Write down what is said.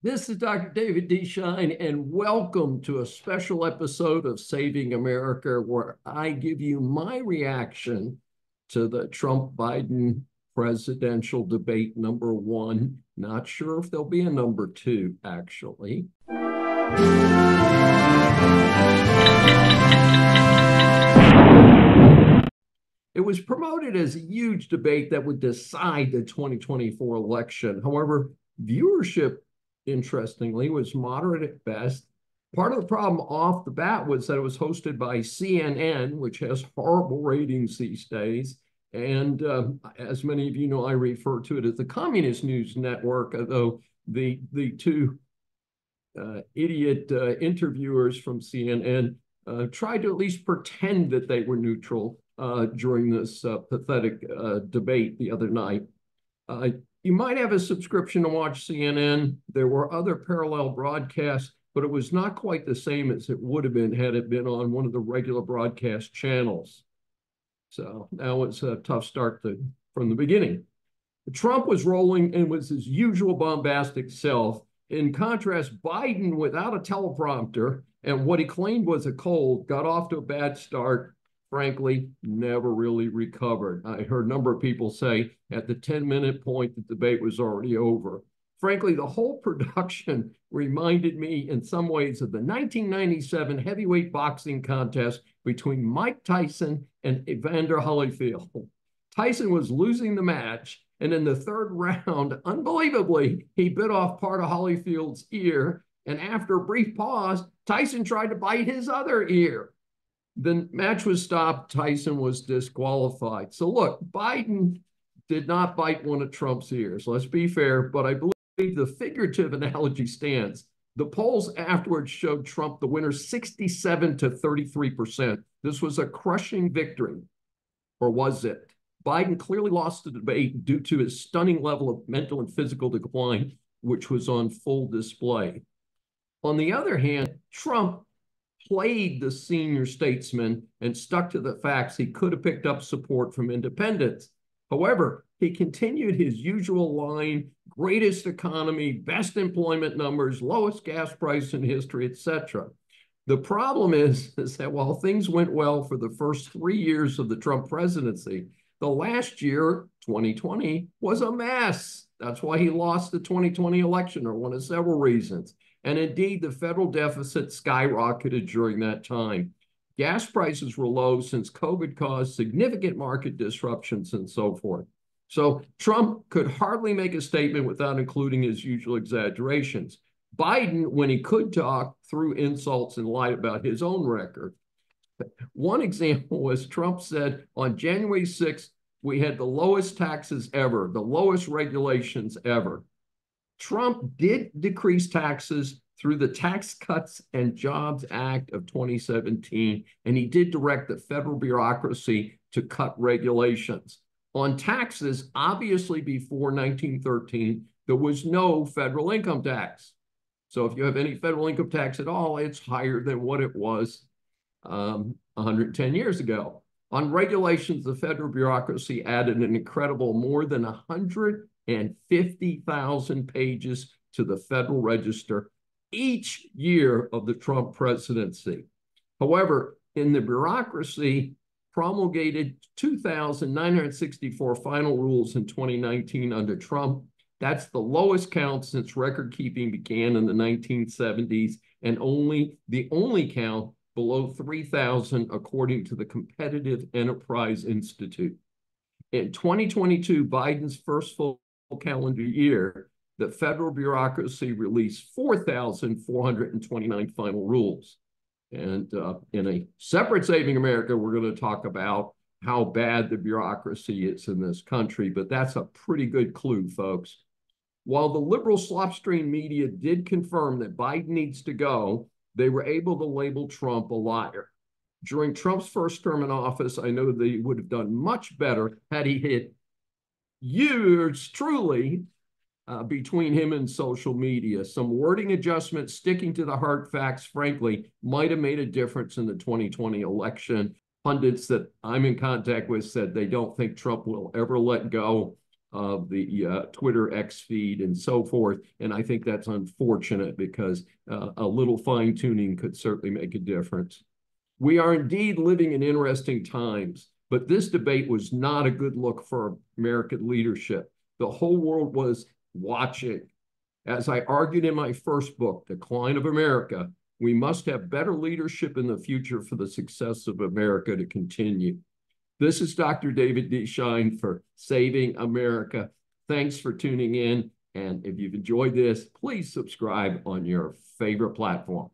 This is Dr. David D. Shine, and welcome to a special episode of Saving America, where I give you my reaction to the Trump-Biden presidential debate number one. Not sure if there'll be a number two, actually. It was promoted as a huge debate that would decide the 2024 election. However, viewership, interestingly, was moderate at best. Part of the problem off the bat was that it was hosted by CNN, which has horrible ratings these days. And as many of you know, I refer to it as the Communist News Network, although the two idiot interviewers from CNN tried to at least pretend that they were neutral during this pathetic debate the other night. You might have a subscription to watch CNN. There were other parallel broadcasts, but it was not quite the same as it would have been had it been on one of the regular broadcast channels. So that was a tough start from the beginning. Trump was rolling and was his usual bombastic self. In contrast, Biden, without a teleprompter and what he claimed was a cold, got off to a bad start. Frankly, never really recovered. I heard a number of people say at the 10-minute point, the debate was already over. Frankly, the whole production reminded me in some ways of the 1997 heavyweight boxing contest between Mike Tyson and Evander Hollyfield. Tyson was losing the match, and in the third round, unbelievably, he bit off part of Holyfield's ear, and after a brief pause, Tyson tried to bite his other ear. The match was stopped. Tyson was disqualified. So look, Biden did not bite one of Trump's ears. Let's be fair, but I believe the figurative analogy stands. The polls afterwards showed Trump the winner 67 to 33%. This was a crushing victory, or was it? Biden clearly lost the debate due to his stunning level of mental and physical decline, which was on full display. On the other hand, Trump played the senior statesman and stuck to the facts. He could have picked up support from independents. However, he continued his usual line: greatest economy, best employment numbers, lowest gas price in history, etc. The problem is that while things went well for the first 3 years of the Trump presidency, the last year, 2020, was a mess. That's why he lost the 2020 election, or one of several reasons. And indeed, the federal deficit skyrocketed during that time. Gas prices were low since COVID caused significant market disruptions and so forth. So Trump could hardly make a statement without including his usual exaggerations. Biden, when he could talk, threw insults and lied about his own record. One example was Trump said on January 6th, we had the lowest taxes ever, the lowest regulations ever. Trump did decrease taxes through the Tax Cuts and Jobs Act of 2017, and he did direct the federal bureaucracy to cut regulations. On taxes, obviously before 1913, there was no federal income tax. So if you have any federal income tax at all, it's higher than what it was 110 years ago. On regulations, the federal bureaucracy added an incredible more than 150,000 pages to the Federal Register each year of the Trump presidency. However, in the bureaucracy, promulgated 2,964 final rules in 2019 under Trump. That's the lowest count since record keeping began in the 1970s, and the only count below 3,000 according to the Competitive Enterprise Institute. In 2022, Biden's first full calendar year, the federal bureaucracy released 4,429 final rules. And in a separate Saving America, we're going to talk about how bad the bureaucracy is in this country, but that's a pretty good clue, folks. While the liberal slopstream media did confirm that Biden needs to go, they were able to label Trump a liar. During Trump's first term in office, I know they would have done much better had he hit years truly between him and social media. Some wording adjustments, sticking to the hard facts, frankly, might have made a difference in the 2020 election. Pundits that I'm in contact with said they don't think Trump will ever let go of the Twitter X feed and so forth. And I think that's unfortunate because a little fine tuning could certainly make a difference. We are indeed living in interesting times, but this debate was not a good look for American leadership. The whole world was watching. As I argued in my first book, Decline of America, we must have better leadership in the future for the success of America to continue. This is Dr. David D. Shine for Saving America. Thanks for tuning in. And if you've enjoyed this, please subscribe on your favorite platform.